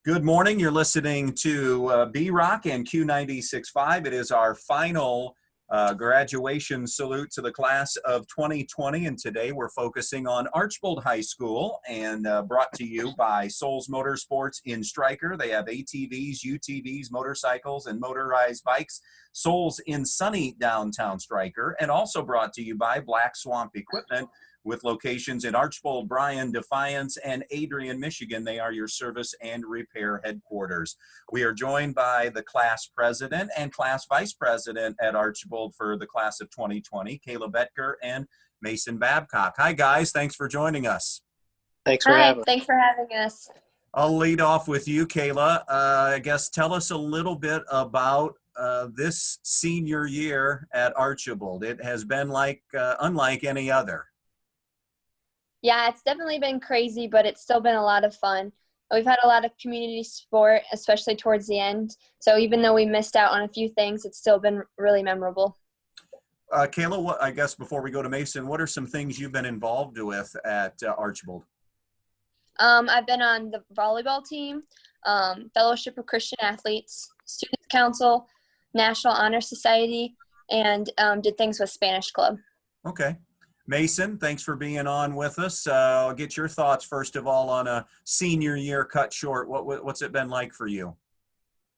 Good morning. You're listening to B-Rock and Q96.5. It is our final graduation salute to the class of 2020, and today we're focusing on Archbold High School, and brought to you by Souls Motorsports in Stryker. They have ATVs, UTVs, motorcycles, and motorized bikes. Souls in sunny downtown Stryker, and also brought to you by Black Swamp Equipment, with locations in Archbold, Bryan, Defiance, and Adrian, Michigan. They are your service and repair headquarters. We are joined by the class president and class vice president at Archbold for the class of 2020, Kayla Betker and Mason Babcock. Hi, guys. Thanks for joining us. Thanks for having us. Thanks for having us. I'll lead off with you, Kayla. I guess tell us a little bit about this senior year at Archbold. It has been unlike any other. Yeah, it's definitely been crazy, but it's still been a lot of fun. We've had a lot of community support, especially towards the end. So even though we missed out on a few things, it's still been really memorable. Kayla, I guess before we go to Mason, what are some things you've been involved with at Archbold? I've been on the volleyball team, Fellowship of Christian Athletes, Student Council, National Honor Society, and did things with Spanish Club. Okay. Mason, thanks for being on with us. I'll get your thoughts, first of all, on a senior year cut short. What's it been like for you?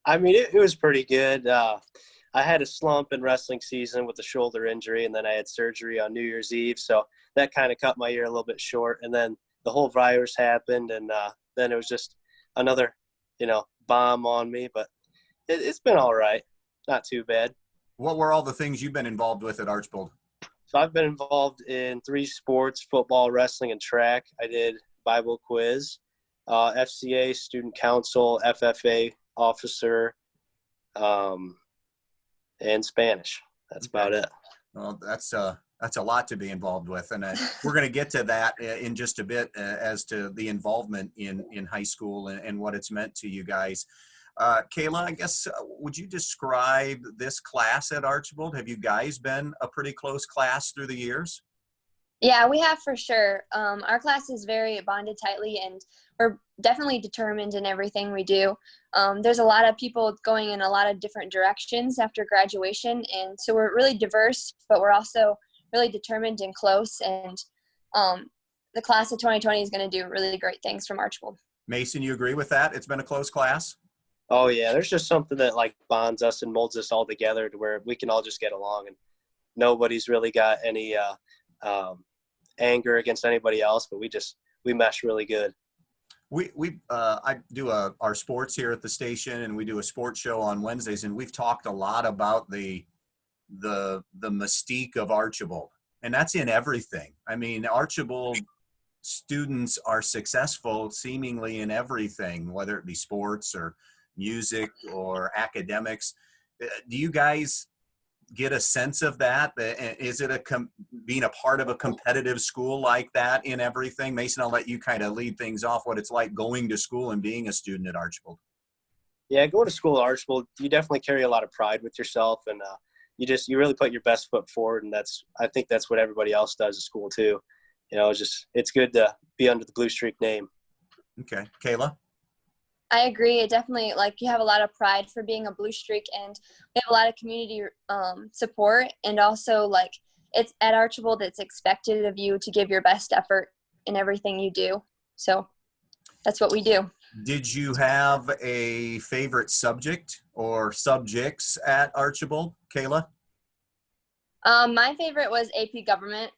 I mean, it was pretty good. I had a slump in wrestling season with a shoulder injury, and then I had surgery on New Year's Eve. So that kind of cut my year a little bit short. And then the whole virus happened, and then it was just another, bomb on me. But it's been all right. Not too bad. What were all the things you've been involved with at Archbold? So I've been involved in 3 sports: football, wrestling, and track. I did Bible quiz, FCA, student council, FFA officer, and Spanish. That's about it. Well, that's a lot to be involved with, and we're going to get to that in just a bit as to the involvement in high school and what it's meant to you guys. Kayla, I guess, would you describe this class at Archbold? Have you guys been a pretty close class through the years? Yeah, we have for sure. Our class is very bonded tightly, and we're definitely determined in everything we do. There's a lot of people going in a lot of different directions after graduation, and so we're really diverse, but we're also really determined and close, and the class of 2020 is going to do really great things from Archbold. Mason, you agree with that? It's been a close class? Oh, yeah. There's just something that, bonds us and molds us all together to where we can all just get along, and nobody's really got any anger against anybody else, but we mesh really good. I do our sports here at the station, and we do a sports show on Wednesdays, and we've talked a lot about the mystique of Archbold, and that's in everything. I mean, Archbold students are successful seemingly in everything, whether it be sports or music or academics. Do you guys get a sense of that? Is it being a part of a competitive school like that in everything? Mason, I'll let you kind of lead things off, what it's like going to school and being a student at Archbold. Yeah, going to school at Archbold, you definitely carry a lot of pride with yourself, and you really put your best foot forward, and I think that's what everybody else does at school too. It's good to be under the Blue Streak name. Okay. Kayla? I agree. It definitely, you have a lot of pride for being a Blue Streak, and we have a lot of community support, and also, it's at Archbold, it's expected of you to give your best effort in everything you do. So that's what we do. Did you have a favorite subject or subjects at Archbold, Kayla? My favorite was AP Government.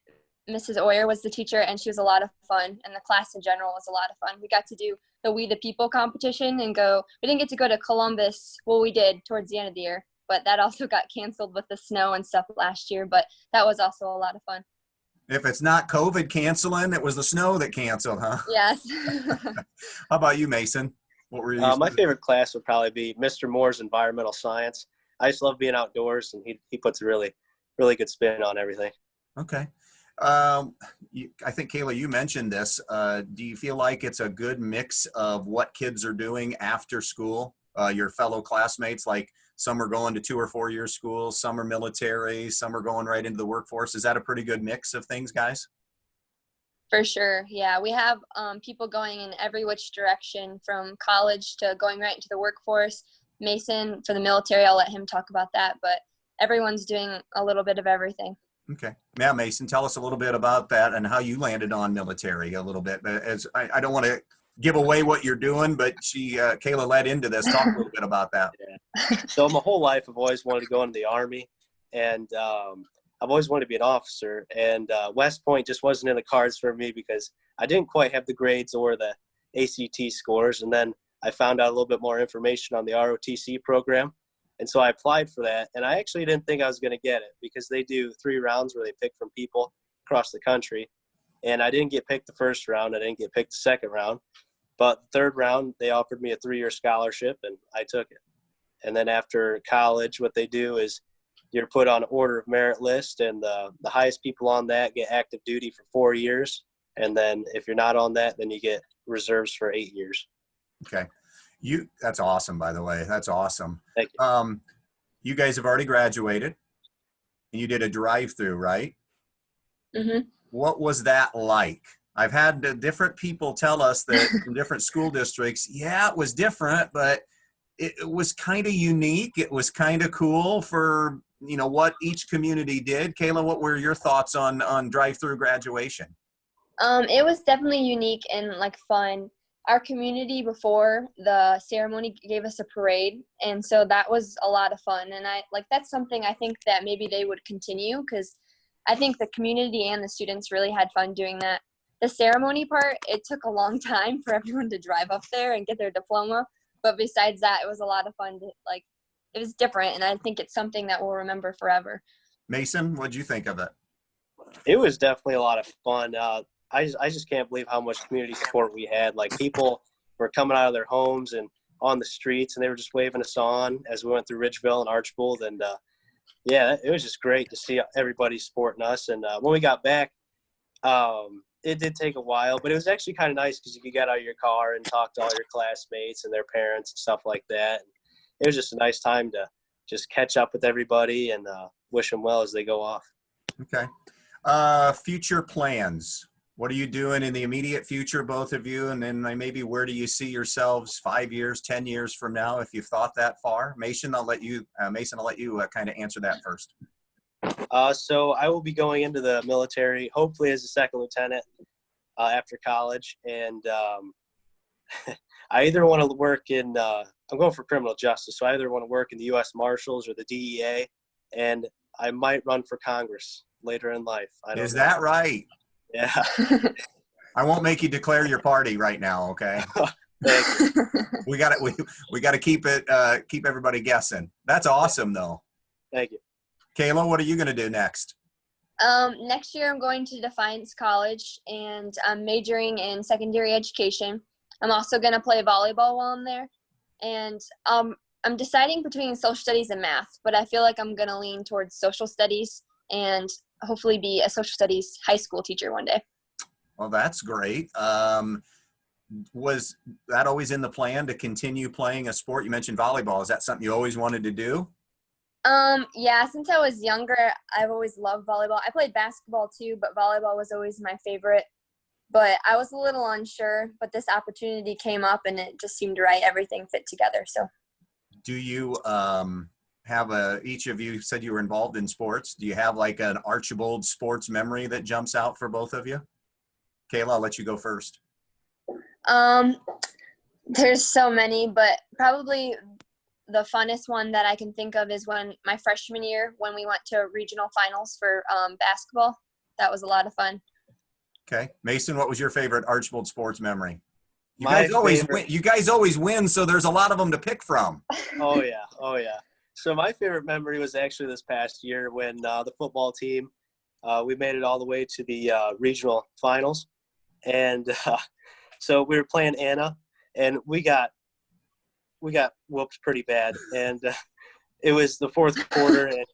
Mrs. Oyer was the teacher, and she was a lot of fun, and the class in general was a lot of fun. We got to do the We the People competition and we didn't get to go to Columbus. Well, we did towards the end of the year, but that also got canceled with the snow and stuff last year, but that was also a lot of fun. If it's not COVID canceling, it was the snow that canceled, huh? Yes. How about you, Mason? What were you? My favorite class would probably be Mr. Moore's Environmental Science. I just love being outdoors, and he puts a really, really good spin on everything. Okay. I think, Kayla, you mentioned this. Do you feel like it's a good mix of what kids are doing after school? Your fellow classmates, some are going to 2 or 4 year schools, some are military, some are going right into the workforce. Is that a pretty good mix of things, guys? For sure. Yeah. We have people going in every which direction, from college to going right into the workforce. Mason, for the military, I'll let him talk about that, but everyone's doing a little bit of everything. Okay. Yeah, Mason, tell us a little bit about that and how you landed on military a little bit. As I don't want to give away what you're doing, but Kayla led into this. Talk a little bit about that. Yeah. So my whole life, I've always wanted to go into the Army, and I've always wanted to be an officer. And West Point just wasn't in the cards for me because I didn't quite have the grades or the ACT scores. And then I found out a little bit more information on the ROTC program. And so I applied for that. And I actually didn't think I was going to get it because they do 3 rounds where they pick from people across the country. And I didn't get picked the first round. I didn't get picked the second round. But the third round, they offered me a 3-year scholarship, and I took it. And then after college, what they do is you're put on order of merit list, and the highest people on that get active duty for 4 years. And then if you're not on that, then you get reserves for 8 years. Okay. That's awesome, by the way. That's awesome. Thank you. You guys have already graduated, and you did a drive-through, right? Mm-hmm. What was that like? I've had different people tell us that from different school districts, yeah, it was different, but it was kind of unique. It was kind of cool for, what each community did. Kayla, what were your thoughts on drive-through graduation? It was definitely unique and fun. Our community before the ceremony gave us a parade, and so that was a lot of fun. And that's something I think that maybe they would continue, because I think the community and the students really had fun doing that. The ceremony part, it took a long time for everyone to drive up there and get their diploma. But besides that, it was a lot of fun. It was different, and I think it's something that we'll remember forever. Mason, what'd you think of it? It was definitely a lot of fun. I just can't believe how much community support we had. People were coming out of their homes and on the streets, and they were just waving us on as we went through Ridgeville and Archbold. And, yeah, it was just great to see everybody supporting us. And when we got back, it did take a while, but it was actually kind of nice because you could get out of your car and talk to all your classmates and their parents and stuff like that. And it was just a nice time to just catch up with everybody and wish them well as they go off. Okay. Future plans. What are you doing in the immediate future, both of you? And then maybe where do you see yourselves 5 years, 10 years from now, if you've thought that far? Mason, I'll let you kind of answer that first. So I will be going into the military, hopefully as a second lieutenant after college. And I either want to work in I'm going for criminal justice, so I either want to work in the U.S. Marshals or the DEA, and I might run for Congress later in life. Is that right? Yeah. I won't make you declare your party right now, okay? Thank you. We got to keep everybody guessing. That's awesome, though. Thank you. Kayla, what are you going to do next? Next year I'm going to Defiance College, and I'm majoring in secondary education. I'm also going to play volleyball while I'm there. And I'm deciding between social studies and math, but I feel like I'm going to lean towards social studies and hopefully be a social studies high school teacher one day. Well, that's great. Was that always in the plan to continue playing a sport? You mentioned volleyball. Is that something you always wanted to do? Yeah, since I was younger, I've always loved volleyball. I played basketball too, but volleyball was always my favorite. But I was a little unsure, but this opportunity came up and it just seemed right. Everything fit together. So do you have each of you said you were involved in sports. Do you have an Archbold sports memory that jumps out for both of you? Kayla, I'll let you go first. There's so many, but probably the funnest one that I can think of is when my freshman year, when we went to regional finals for basketball. That was a lot of fun. Okay. Mason, what was your favorite Archbold sports memory? You guys always win, so there's a lot of them to pick from. Oh, yeah. So my favorite memory was actually this past year when the football team, we made it all the way to the regional finals. And so we were playing Anna, and we got whooped pretty bad. And it was the fourth quarter, and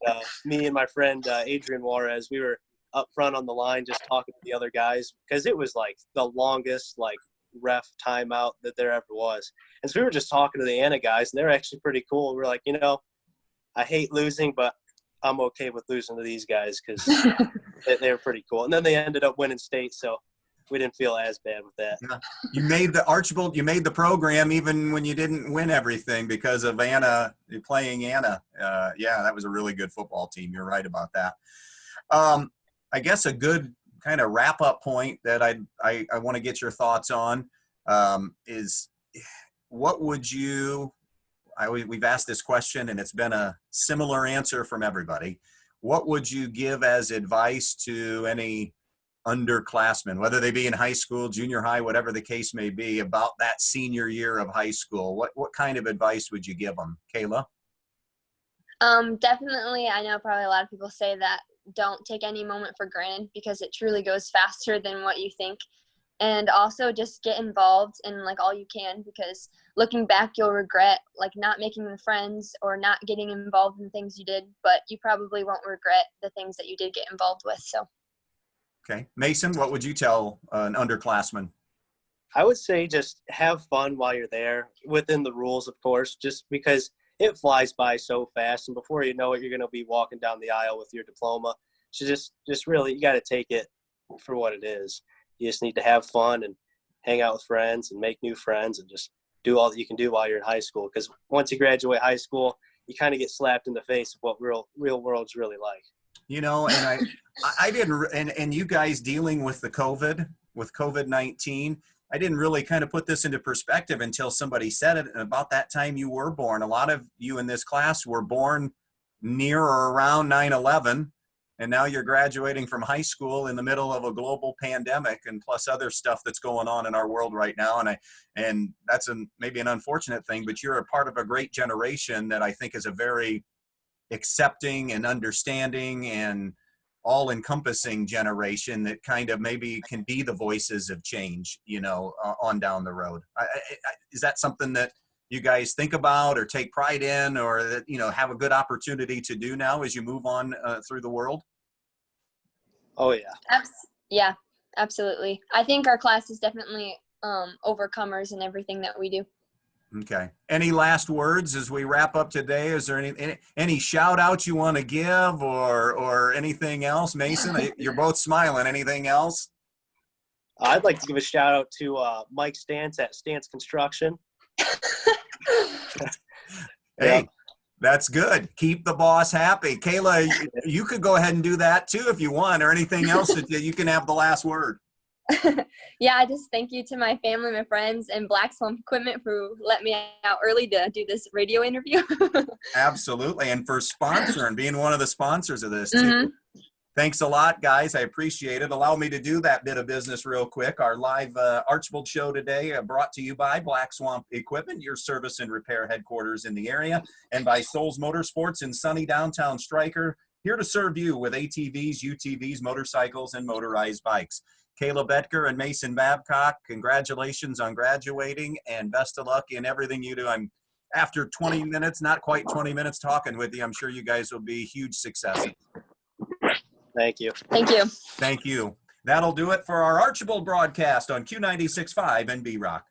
me and my friend Adrian Juarez, we were up front on the line just talking to the other guys because it was the longest ref timeout that there ever was. And so we were just talking to the Anna guys, and they're actually pretty cool. We're like, I hate losing, but I'm okay with losing to these guys because they were pretty cool. And then they ended up winning state, so we didn't feel as bad with that. Yeah. You made the program even when you didn't win everything because of Anna playing Anna. Yeah, that was a really good football team. You're right about that. I guess a good kind of wrap up point that I want to get your thoughts on is what would you, we've asked this question and it's been a similar answer from everybody. What would you give as advice to any underclassmen, whether they be in high school, junior high, whatever the case may be, about that senior year of high school? What kind of advice would you give them, Kayla? Definitely, I know probably a lot of people say that don't take any moment for granted because it truly goes faster than what you think. And also just get involved in like all you can, because looking back, you'll regret like not making friends or not getting involved in things you did, but you probably won't regret the things that you did get involved with. So. Okay. Mason, what would you tell an underclassman? I would say just have fun while you're there, within the rules, of course, just because it flies by so fast. And before you know it, you're going to be walking down the aisle with your diploma. So just really, you got to take it for what it is. You just need to have fun and hang out with friends and make new friends and just do all that you can do while you're in high school. Because once you graduate high school, you kind of get slapped in the face of what real world's really like. You know, and I didn't, and you guys dealing with the COVID-19, I didn't really kind of put this into perspective until somebody said it. And about that time you were born, a lot of you in this class were born near or around 9/11. And now you're graduating from high school in the middle of a global pandemic and plus other stuff that's going on in our world right now. And that's maybe an unfortunate thing, but you're a part of a great generation that I think is a very accepting and understanding and all-encompassing generation that kind of maybe can be the voices of change, you know, on down the road. Is that something that you guys think about or take pride in, or that, you know, have a good opportunity to do now as you move on through the world? Oh, yeah. Yeah, absolutely. I think our class is definitely overcomers in everything that we do. Okay. Any last words as we wrap up today? Is there any shout outs you want to give or anything else? Mason, you're both smiling. Anything else? I'd like to give a shout out to Mike Stantz at Stantz Construction. Hey, Yeah. That's good. Keep the boss happy. Kayla, you could go ahead and do that too if you want, or anything else that you can have the last word. Yeah, I just thank you to my family, my friends, and Black Swamp Equipment for letting me out early to do this radio interview. Absolutely. And for sponsoring, being one of the sponsors of this too. Mm-hmm. Thanks a lot, guys. I appreciate it. Allow me to do that bit of business real quick. Our live Archbold show today brought to you by Black Swamp Equipment, your service and repair headquarters in the area, and by Souls Motorsports in sunny downtown Stryker, here to serve you with ATVs, UTVs, motorcycles, and motorized bikes. Kayla Betker and Mason Babcock, congratulations on graduating and best of luck in everything you do. I'm after 20 minutes, not quite 20 minutes talking with you, I'm sure you guys will be huge successes. Thank you. Thank you. Thank you. That'll do it for our Archbold broadcast on Q96.5 and B-Rock.